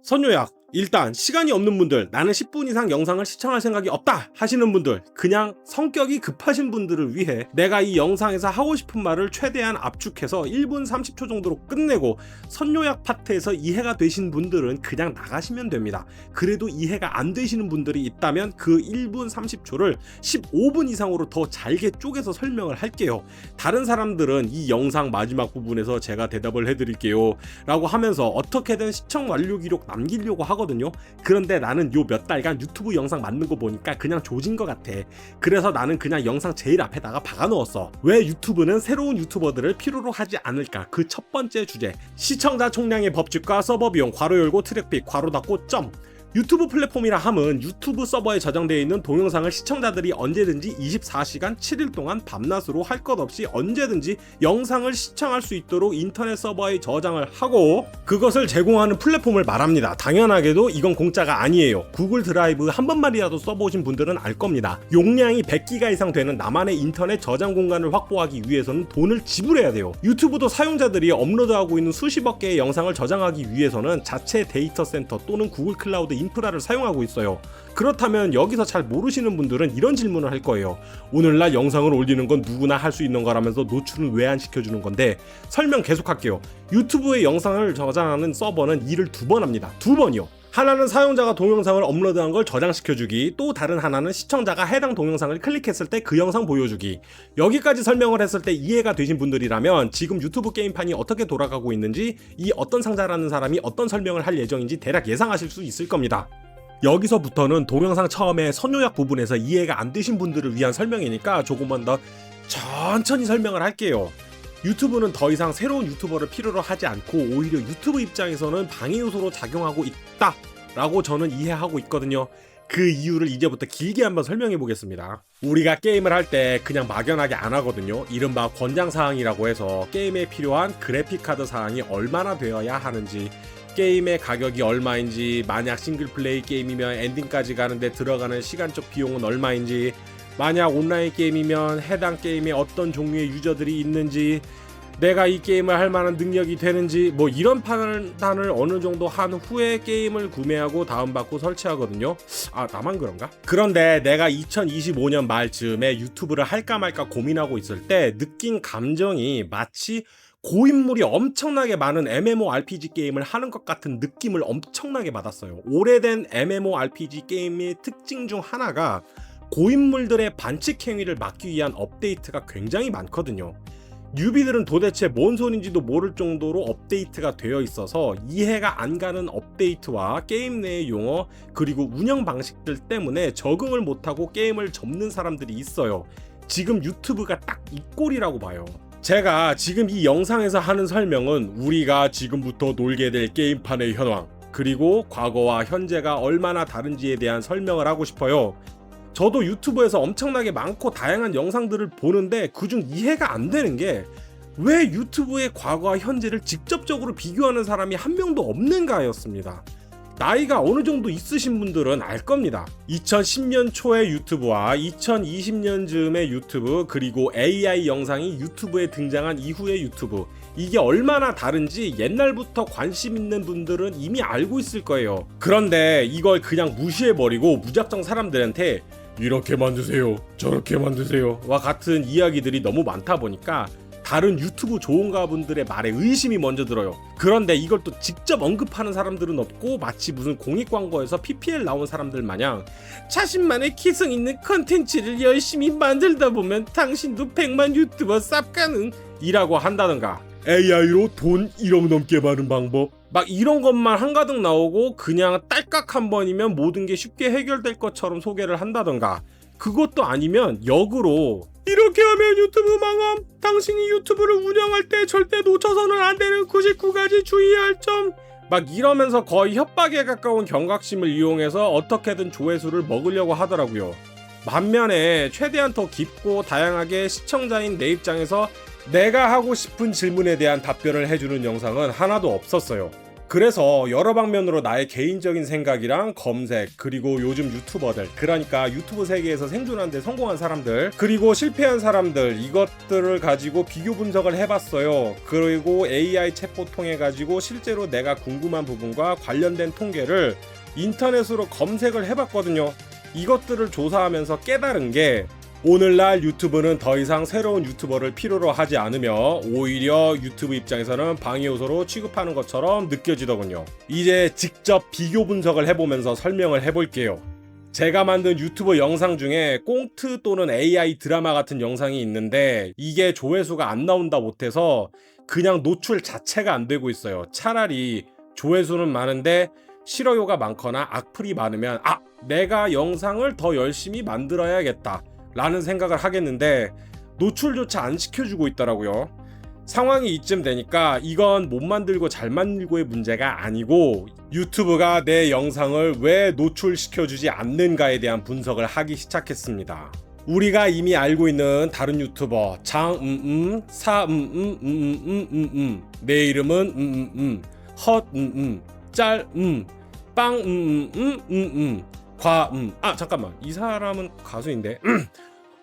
선요약, 일단 시간이 없는 분들, 나는 10분 이상 영상을 시청할 생각이 없다 하시는 분들, 그냥 성격이 급하신 분들을 위해 내가 이 영상에서 하고 싶은 말을 최대한 압축해서 1분 30초 정도로 끝내고, 선요약 파트에서 이해가 되신 분들은 그냥 나가시면 됩니다. 그래도 이해가 안 되시는 분들이 있다면 그 1분 30초를 15분 이상으로 더 잘게 쪼개서 설명을 할게요. 다른 사람들은 이 영상 마지막 부분에서 제가 대답을 해드릴게요 라고 하면서 어떻게든 시청 완료 기록 남기려고 하거든요. 그런데 나는 요 몇 달간 유튜브 영상 만든 거 보니까 그냥 조진 것 같아. 그래서 나는 그냥 영상 제일 앞에다가 박아 넣었어. 왜 유튜브는 새로운 유튜버들을 필요로 하지 않을까? 그 첫 번째 주제, 시청자 총량의 법칙과 서버 비용 괄호 열고 트랙픽 괄호 닫고 점. 유튜브 플랫폼이라 함은 유튜브 서버에 저장되어 있는 동영상을 시청자들이 언제든지 24시간 7일 동안 밤낮으로 할 것 없이 언제든지 영상을 시청할 수 있도록 인터넷 서버에 저장을 하고 그것을 제공하는 플랫폼을 말합니다. 당연하게도 이건 공짜가 아니에요. 구글 드라이브 한 번만이라도 써보신 분들은 알 겁니다. 용량이 100기가 이상 되는 나만의 인터넷 저장 공간을 확보하기 위해서는 돈을 지불해야 돼요. 유튜브도 사용자들이 업로드하고 있는 수십억 개의 영상을 저장하기 위해서는 자체 데이터 센터 또는 구글 클라우드 인프라를 사용하고 있어요. 그렇다면 여기서 잘 모르시는 분들은 이런 질문을 할 거예요. 오늘날 영상을 올리는 건 누구나 할 수 있는 거라면서 노출은 왜 안 시켜주는 건데? 설명 계속할게요. 유튜브에 영상을 저장하는 서버는 일을 두 번 합니다. 두 번이요. 하나는 사용자가 동영상을 업로드한 걸 저장시켜주기, 또 다른 하나는 시청자가 해당 동영상을 클릭했을 때 그 영상 보여주기. 여기까지 설명을 했을 때 이해가 되신 분들이라면 지금 유튜브 게임판이 어떻게 돌아가고 있는지, 이 어떤 상자라는 사람이 어떤 설명을 할 예정인지 대략 예상하실 수 있을 겁니다. 여기서부터는 동영상 처음에 선요약 부분에서 이해가 안 되신 분들을 위한 설명이니까 조금만 더 천천히 설명을 할게요. 유튜브는 더 이상 새로운 유튜버를 필요로 하지 않고 오히려 유튜브 입장에서는 방해 요소로 작용하고 있다 라고 저는 이해하고 있거든요. 그 이유를 이제부터 길게 한번 설명해 보겠습니다. 우리가 게임을 할 때 그냥 막연하게 안 하거든요. 이른바 권장사항이라고 해서 게임에 필요한 그래픽카드 사항이 얼마나 되어야 하는지, 게임의 가격이 얼마인지, 만약 싱글플레이 게임이면 엔딩까지 가는데 들어가는 시간적 비용은 얼마인지, 만약 온라인 게임이면 해당 게임에 어떤 종류의 유저들이 있는지, 내가 이 게임을 할 만한 능력이 되는지, 뭐 이런 판단을 어느 정도 한 후에 게임을 구매하고 다운받고 설치하거든요. 아, 나만 그런가? 그런데 내가 2025년 말쯤에 유튜브를 할까 말까 고민하고 있을 때 느낀 감정이 마치 고인물이 엄청나게 많은 MMORPG 게임을 하는 것 같은 느낌을 엄청나게 받았어요. 오래된 MMORPG 게임의 특징 중 하나가 고인물들의 반칙 행위를 막기 위한 업데이트가 굉장히 많거든요. 뉴비들은 도대체 뭔 소린지도 모를 정도로 업데이트가 되어 있어서 이해가 안 가는 업데이트와 게임 내의 용어, 그리고 운영 방식들 때문에 적응을 못하고 게임을 접는 사람들이 있어요. 지금 유튜브가 딱 이 꼴이라고 봐요. 제가 지금 이 영상에서 하는 설명은 우리가 지금부터 놀게 될 게임판의 현황, 그리고 과거와 현재가 얼마나 다른지에 대한 설명을 하고 싶어요. 저도 유튜브에서 엄청나게 많고 다양한 영상들을 보는데 그중 이해가 안 되는 게 왜 유튜브의 과거와 현재를 직접적으로 비교하는 사람이 한 명도 없는가였습니다. 나이가 어느 정도 있으신 분들은 알 겁니다. 2010년 초의 유튜브와 2020년 즈음의 유튜브, 그리고 AI 영상이 유튜브에 등장한 이후의 유튜브, 이게 얼마나 다른지 옛날부터 관심 있는 분들은 이미 알고 있을 거예요. 그런데 이걸 그냥 무시해버리고 무작정 사람들한테 이렇게 만드세요, 저렇게 만드세요 와 같은 이야기들이 너무 많다 보니까 다른 유튜브 조언가 분들의 말에 의심이 먼저 들어요. 그런데 이걸 또 직접 언급하는 사람들은 없고 마치 무슨 공익광고에서 PPL 나온 사람들 마냥 자신만의 기성 있는 컨텐츠를 열심히 만들다 보면 당신도 100만 유튜버 쌉 가능 이라고 한다던가, AI로 돈 1억 넘게 버는 방법, 막 이런 것만 한가득 나오고 그냥 딸깍 한 번이면 모든 게 쉽게 해결될 것처럼 소개를 한다던가, 그것도 아니면 역으로 이렇게 하면 유튜브 망함, 당신이 유튜브를 운영할 때 절대 놓쳐서는 안 되는 99가지 주의할 점, 막 이러면서 거의 협박에 가까운 경각심을 이용해서 어떻게든 조회수를 먹으려고 하더라고요. 반면에 최대한 더 깊고 다양하게 시청자인 내 입장에서 내가 하고 싶은 질문에 대한 답변을 해주는 영상은 하나도 없었어요. 그래서 여러 방면으로 나의 개인적인 생각이랑 검색, 그리고 요즘 유튜버들, 그러니까 유튜브 세계에서 생존하는데 성공한 사람들, 그리고 실패한 사람들, 이것들을 가지고 비교 분석을 해봤어요. 그리고 AI 챗봇 통해 가지고 실제로 내가 궁금한 부분과 관련된 통계를 인터넷으로 검색을 해봤거든요. 이것들을 조사하면서 깨달은 게, 오늘날 유튜브는 더 이상 새로운 유튜버를 필요로 하지 않으며 오히려 유튜브 입장에서는 방해 요소로 취급하는 것처럼 느껴지더군요. 이제 직접 비교 분석을 해보면서 설명을 해볼게요. 제가 만든 유튜브 영상 중에 꽁트 또는 AI 드라마 같은 영상이 있는데 이게 조회수가 안 나온다 못해서 그냥 노출 자체가 안 되고 있어요. 차라리 조회수는 많은데 싫어요가 많거나 악플이 많으면 내가 영상을 더 열심히 만들어야겠다 라는 생각을 하겠는데 노출조차 안 시켜주고 있더라고요. 상황이 이쯤 되니까 이건 못 만들고 잘 만들고의 문제가 아니고 유튜브가 내 영상을 왜 노출시켜주지 않는가에 대한 분석을 하기 시작했습니다. 우리가 이미 알고 있는 다른 유튜버 내 이름은 헛 짤 빵 잠깐만, 이 사람은 가수인데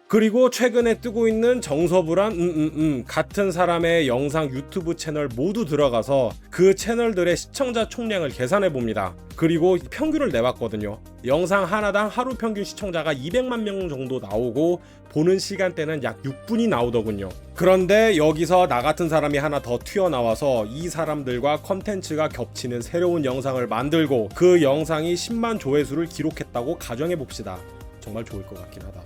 그리고 최근에 뜨고 있는 정서부란 같은 사람의 영상 유튜브 채널 모두 들어가서 그 채널들의 시청자 총량을 계산해 봅니다. 그리고 평균을 내봤거든요. 영상 하나당 하루 평균 시청자가 200만 명 정도 나오고 보는 시간대는 약 6분이 나오더군요. 그런데 여기서 나 같은 사람이 하나 더 튀어나와서 이 사람들과 컨텐츠가 겹치는 새로운 영상을 만들고 그 영상이 10만 조회수를 기록했다고 가정해 봅시다. 정말 좋을 것 같긴 하다.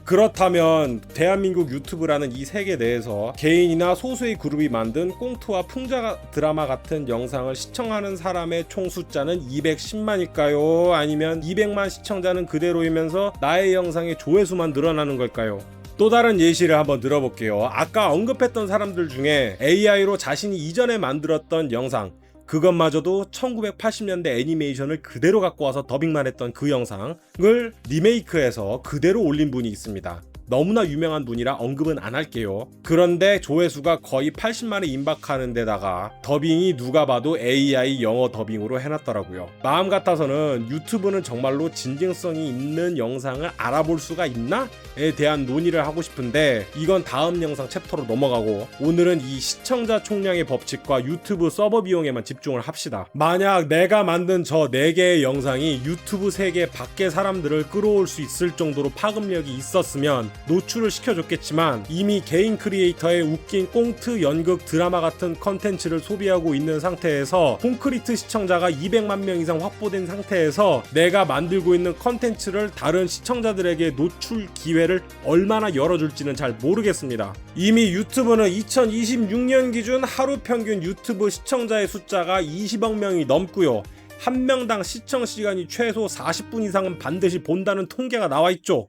그렇다면 대한민국 유튜브라는 이 세계 내에서 개인이나 소수의 그룹이 만든 꽁트와 풍자 드라마 같은 영상을 시청하는 사람의 총 숫자는 210만일까요? 아니면 200만 시청자는 그대로이면서 나의 영상의 조회수만 늘어나는 걸까요? 또 다른 예시를 한번 들어볼게요. 아까 언급했던 사람들 중에 AI로 자신이 이전에 만들었던 영상, 그것마저도 1980년대 애니메이션을 그대로 갖고 와서 더빙만 했던 그 영상을 리메이크해서 그대로 올린 분이 있습니다. 너무나 유명한 분이라 언급은 안 할게요. 그런데 조회수가 거의 80만에 임박하는 데다가 더빙이 누가 봐도 AI 영어 더빙으로 해놨더라고요. 마음 같아서는 유튜브는 정말로 진정성이 있는 영상을 알아볼 수가 있나? 에 대한 논의를 하고 싶은데 이건 다음 영상 챕터로 넘어가고 오늘은 이 시청자 총량의 법칙과 유튜브 서버 비용에만 집중을 합시다. 만약 내가 만든 저 4개의 영상이 유튜브 세계 밖의 사람들을 끌어올 수 있을 정도로 파급력이 있었으면 노출을 시켜줬겠지만 이미 개인 크리에이터의 웃긴 꽁트, 연극, 드라마 같은 컨텐츠를 소비하고 있는 상태에서 콘크리트 시청자가 200만 명 이상 확보된 상태에서 내가 만들고 있는 컨텐츠를 다른 시청자들에게 노출 기회를 얼마나 열어줄지는 잘 모르겠습니다. 이미 유튜브는 2026년 기준 하루 평균 유튜브 시청자의 숫자가 20억 명이 넘고요. 한 명당 시청 시간이 최소 40분 이상은 반드시 본다는 통계가 나와 있죠.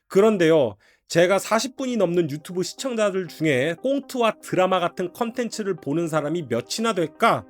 그런데요, 제가 40분이 넘는 유튜브 시청자들 중에 꽁트와 드라마 같은 컨텐츠를 보는 사람이 몇이나 될까?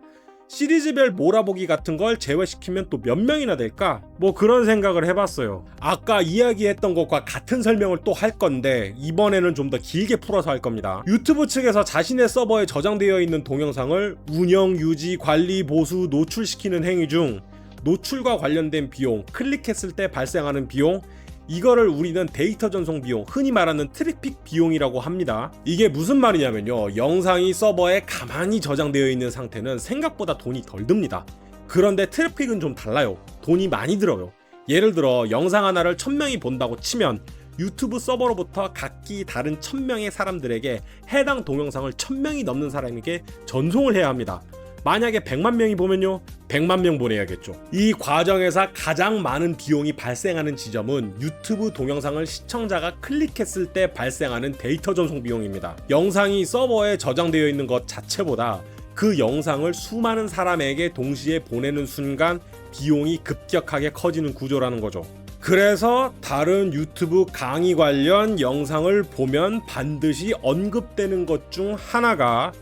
시리즈별 몰아보기 같은 걸 제외시키면 또 몇 명이나 될까? 뭐 그런 생각을 해봤어요. 아까 이야기했던 것과 같은 설명을 또 할 건데 이번에는 좀 더 길게 풀어서 할 겁니다. 유튜브 측에서 자신의 서버에 저장되어 있는 동영상을 운영, 유지, 관리, 보수, 노출시키는 행위 중 노출과 관련된 비용, 클릭했을 때 발생하는 비용, 이거를 우리는 데이터 전송 비용, 흔히 말하는 트래픽 비용이라고 합니다. 이게 무슨 말이냐면요, 영상이 서버에 가만히 저장되어 있는 상태는 생각보다 돈이 덜 듭니다. 그런데 트래픽은 좀 달라요. 돈이 많이 들어요. 예를 들어 영상 하나를 1000명이 본다고 치면 유튜브 서버로부터 각기 다른 1000명의 사람들에게 해당 동영상을 1000명이 넘는 사람에게 전송을 해야 합니다. 만약에 100만 명이 보면요, 100만 명 보내야겠죠. 이 과정에서 가장 많은 비용이 발생하는 지점은 유튜브 동영상을 시청자가 클릭했을 때 발생하는 데이터 전송 비용입니다. 영상이 서버에 저장되어 있는 것 자체보다 그 영상을 수많은 사람에게 동시에 보내는 순간 비용이 급격하게 커지는 구조라는 거죠. 그래서 다른 유튜브 강의 관련 영상을 보면 반드시 언급되는 것 중 하나가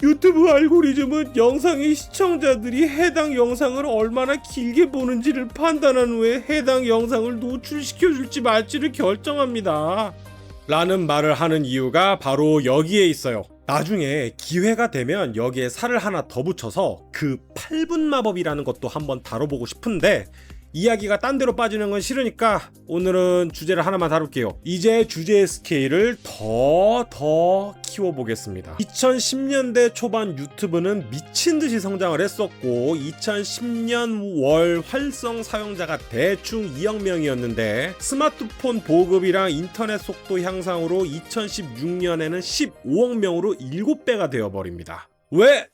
유튜브 알고리즘은 영상의 시청자들이 해당 영상을 얼마나 길게 보는지를 판단한 후에 해당 영상을 노출시켜줄지 말지를 결정합니다. 라는 말을 하는 이유가 바로 여기에 있어요. 나중에 기회가 되면 여기에 살을 하나 더 붙여서 그 8분 마법이라는 것도 한번 다뤄보고 싶은데 이야기가 딴 데로 빠지는 건 싫으니까 오늘은 주제를 하나만 다룰게요. 이제 주제의 스케일을 더 키워보겠습니다. 2010년대 초반 유튜브는 미친듯이 성장을 했었고 2010년 월 활성 사용자가 대충 2억 명이었는데 스마트폰 보급이랑 인터넷 속도 향상으로 2016년에는 15억 명으로 7배가 되어버립니다. 왜?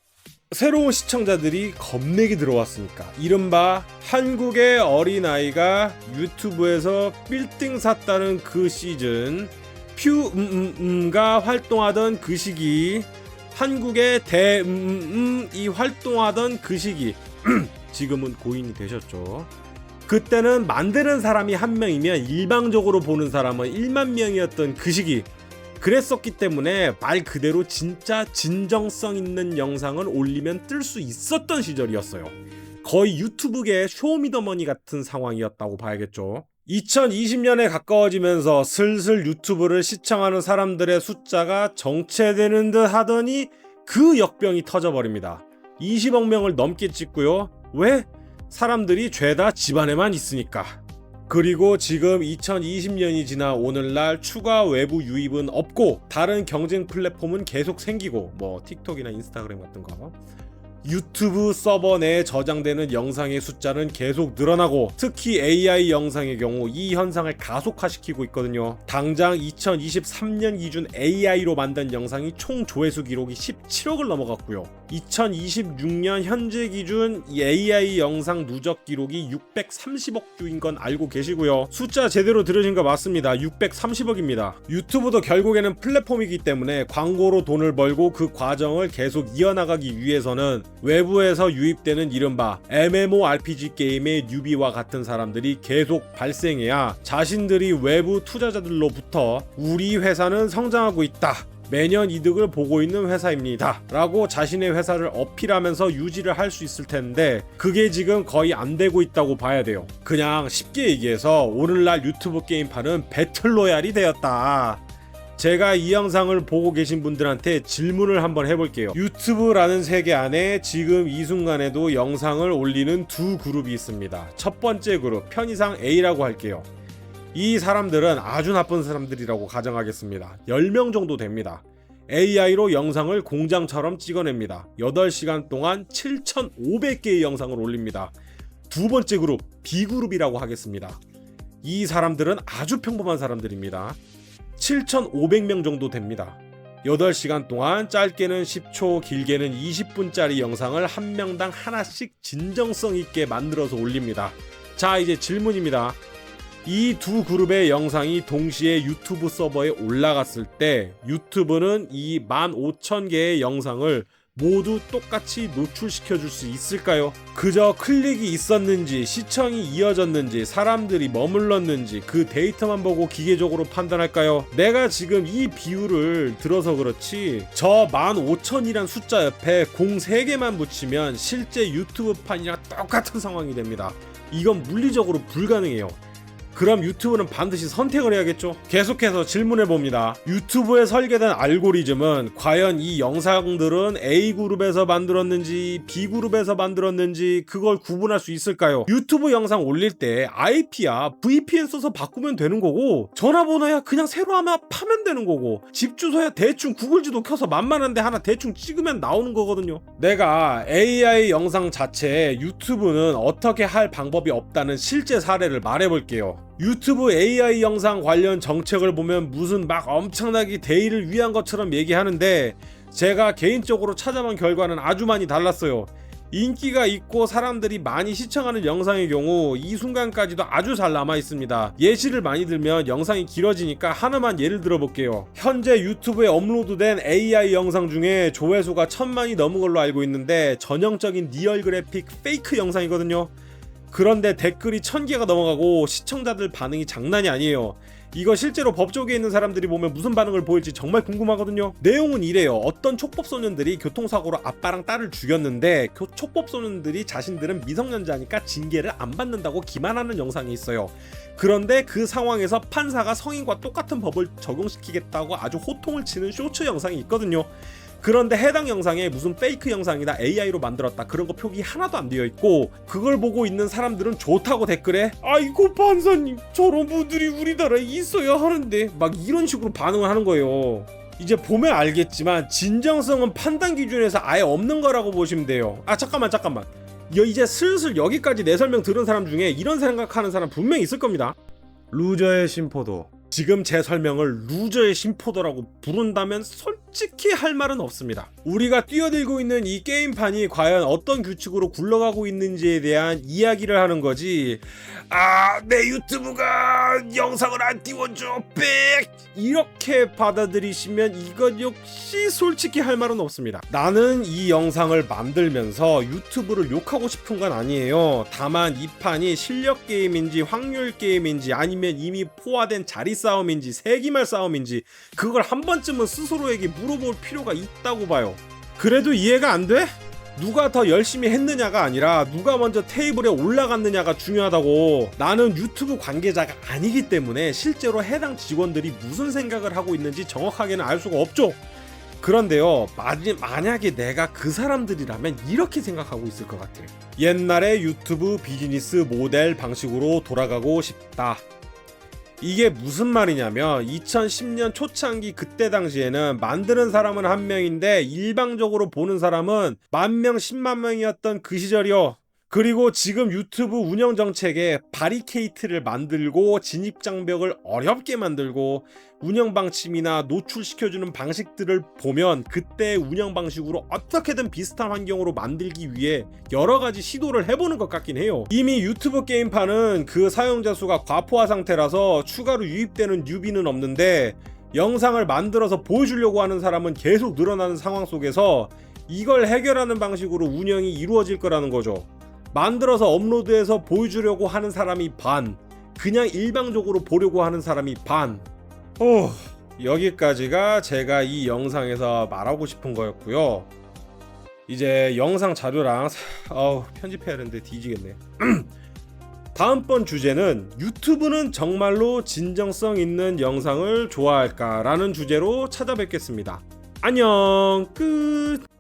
새로운 시청자들이 겁내기 들어왔으니까. 이른바 한국의 어린아이가 유튜브에서 빌딩 샀다는 그 시즌, 퓨가 활동하던 그 시기, 한국의 이 활동하던 그 시기, 지금은 고인이 되셨죠. 그때는 만드는 사람이 한 명이면 일방적으로 보는 사람은 1만 명이었던 그 시기. 그랬었기 때문에 말 그대로 진짜 진정성 있는 영상을 올리면 뜰 수 있었던 시절이었어요. 거의 유튜브계의 쇼미더머니 같은 상황이었다고 봐야겠죠. 2020년에 가까워지면서 슬슬 유튜브를 시청하는 사람들의 숫자가 정체되는 듯 하더니 그 역병이 터져버립니다. 20억 명을 넘게 찍고요. 왜? 사람들이 죄다 집안에만 있으니까. 그리고 지금 2020년이 지나 오늘날 추가 외부 유입은 없고 다른 경쟁 플랫폼은 계속 생기고 뭐 틱톡이나 인스타그램 같은 거 유튜브 서버 내에 저장되는 영상의 숫자는 계속 늘어나고 특히 AI 영상의 경우 이 현상을 가속화시키고 있거든요. 당장 2023년 기준 AI로 만든 영상이 총 조회수 기록이 17억을 넘어갔고요. 2026년 현재 기준 AI 영상 누적 기록이 630억 뷰인 건 알고 계시고요. 숫자 제대로 들으신 거 맞습니다. 630억입니다. 유튜브도 결국에는 플랫폼이기 때문에 광고로 돈을 벌고 그 과정을 계속 이어나가기 위해서는 외부에서 유입되는 이른바 MMORPG 게임의 뉴비와 같은 사람들이 계속 발생해야 자신들이 외부 투자자들로부터 우리 회사는 성장하고 있다, 매년 이득을 보고 있는 회사입니다 라고 자신의 회사를 어필하면서 유지를 할 수 있을 텐데 그게 지금 거의 안 되고 있다고 봐야 돼요. 그냥 쉽게 얘기해서 오늘날 유튜브 게임판은 배틀로얄이 되었다. 제가 이 영상을 보고 계신 분들한테 질문을 한번 해볼게요. 유튜브라는 세계 안에 지금 이 순간에도 영상을 올리는 두 그룹이 있습니다. 첫 번째 그룹, 편의상 A라고 할게요. 이 사람들은 아주 나쁜 사람들이라고 가정하겠습니다. 10명 정도 됩니다. AI로 영상을 공장처럼 찍어냅니다. 8시간 동안 7,500개의 영상을 올립니다. 두 번째 그룹, B그룹이라고 하겠습니다. 이 사람들은 아주 평범한 사람들입니다. 7,500명 정도 됩니다. 8시간 동안 짧게는 10초, 길게는 20분짜리 영상을 한 명당 하나씩 진정성 있게 만들어서 올립니다. 자, 이제 질문입니다. 이 두 그룹의 영상이 동시에 유튜브 서버에 올라갔을 때 유튜브는 이 15,000개의 영상을 모두 똑같이 노출시켜 줄 수 있을까요? 그저 클릭이 있었는지, 시청이 이어졌는지, 사람들이 머물렀는지 그 데이터만 보고 기계적으로 판단할까요? 내가 지금 이 비율을 들어서 그렇지 저 15,000이란 숫자 옆에 03개만 붙이면 실제 유튜브판이랑 똑같은 상황이 됩니다. 이건 물리적으로 불가능해요. 그럼 유튜브는 반드시 선택을 해야겠죠? 계속해서 질문해봅니다. 유튜브에 설계된 알고리즘은 과연 이 영상들은 A그룹에서 만들었는지 B그룹에서 만들었는지 그걸 구분할 수 있을까요? 유튜브 영상 올릴 때 IP야 VPN 써서 바꾸면 되는 거고 전화번호야 그냥 새로 하면 파면 되는 거고 집 주소야 대충 구글 지도 켜서 만만한데 하나 대충 찍으면 나오는 거거든요. 내가 AI 영상 자체에 유튜브는 어떻게 할 방법이 없다는 실제 사례를 말해볼게요. 유튜브 AI 영상 관련 정책을 보면 무슨 막 엄청나게 대의를 위한 것처럼 얘기하는데 제가 개인적으로 찾아본 결과는 아주 많이 달랐어요. 인기가 있고 사람들이 많이 시청하는 영상의 경우 이 순간까지도 아주 잘 남아 있습니다. 예시를 많이 들면 영상이 길어지니까 하나만 예를 들어 볼게요. 현재 유튜브에 업로드된 AI 영상 중에 조회수가 1000만이 넘은 걸로 알고 있는데 전형적인 리얼 그래픽 페이크 영상이거든요. 그런데 댓글이 1000개가 넘어가고 시청자들 반응이 장난이 아니에요. 이거 실제로 법조계에 있는 사람들이 보면 무슨 반응을 보일지 정말 궁금하거든요. 내용은 이래요. 어떤 촉법소년들이 교통사고로 아빠랑 딸을 죽였는데 촉법소년들이 자신들은 미성년자니까 징계를 안 받는다고 기만하는 영상이 있어요. 그런데 그 상황에서 판사가 성인과 똑같은 법을 적용시키겠다고 아주 호통을 치는 쇼츠 영상이 있거든요. 그런데 해당 영상에 무슨 페이크 영상이다, AI로 만들었다 그런 거 표기 하나도 안 되어 있고, 그걸 보고 있는 사람들은 좋다고 댓글에 아이고 판사님 저런 분들이 우리나라에 있어야 하는데 막 이런 식으로 반응을 하는 거예요. 이제 보면 알겠지만 진정성은 판단 기준에서 아예 없는 거라고 보시면 돼요. 아 잠깐만 이제 슬슬 여기까지 내 설명 들은 사람 중에 이런 생각하는 사람 분명히 있을 겁니다. 루저의 심포도. 지금 제 설명을 루저의 심포도라고 부른다면 솔직히 할 말은 없습니다. 우리가 뛰어들고 있는 이 게임판이 과연 어떤 규칙으로 굴러가고 있는지에 대한 이야기를 하는 거지, 내 유튜브가 영상을 안 띄워줘 빽 이렇게 받아들이시면 이건 역시 솔직히 할 말은 없습니다. 나는 이 영상을 만들면서 유튜브를 욕하고 싶은 건 아니에요. 다만 이 판이 실력 게임인지 확률 게임인지 아니면 이미 포화된 자리 싸움인지 세기말 싸움인지 그걸 한 번쯤은 스스로에게 물어볼 필요가 있다고 봐요. 그래도 이해가 안 돼? 누가 더 열심히 했느냐가 아니라 누가 먼저 테이블에 올라갔느냐가 중요하다고. 나는 유튜브 관계자가 아니기 때문에 실제로 해당 직원들이 무슨 생각을 하고 있는지 정확하게는 알 수가 없죠. 그런데요, 만약에 내가 그 사람들이라면 이렇게 생각하고 있을 것 같아요. 옛날에 유튜브 비즈니스 모델 방식으로 돌아가고 싶다. 이게 무슨 말이냐면 2010년 초창기 그때 당시에는 만드는 사람은 한 명인데 일방적으로 보는 사람은 10,000명, 10만 명이었던 그 시절이요. 그리고 지금 유튜브 운영 정책에 바리케이트를 만들고 진입장벽을 어렵게 만들고 운영 방침이나 노출시켜주는 방식들을 보면 그때 운영 방식으로 어떻게든 비슷한 환경으로 만들기 위해 여러 가지 시도를 해보는 것 같긴 해요. 이미 유튜브 게임판은 그 사용자 수가 과포화 상태라서 추가로 유입되는 뉴비는 없는데 영상을 만들어서 보여주려고 하는 사람은 계속 늘어나는 상황 속에서 이걸 해결하는 방식으로 운영이 이루어질 거라는 거죠. 만들어서 업로드해서 보여주려고 하는 사람이 반, 그냥 일방적으로 보려고 하는 사람이 반. 여기까지가 제가 이 영상에서 말하고 싶은 거였고요. 이제 영상 자료랑 편집해야 하는데 뒤지겠네. 다음번 주제는 유튜브는 정말로 진정성 있는 영상을 좋아할까? 라는 주제로 찾아뵙겠습니다. 안녕, 끝.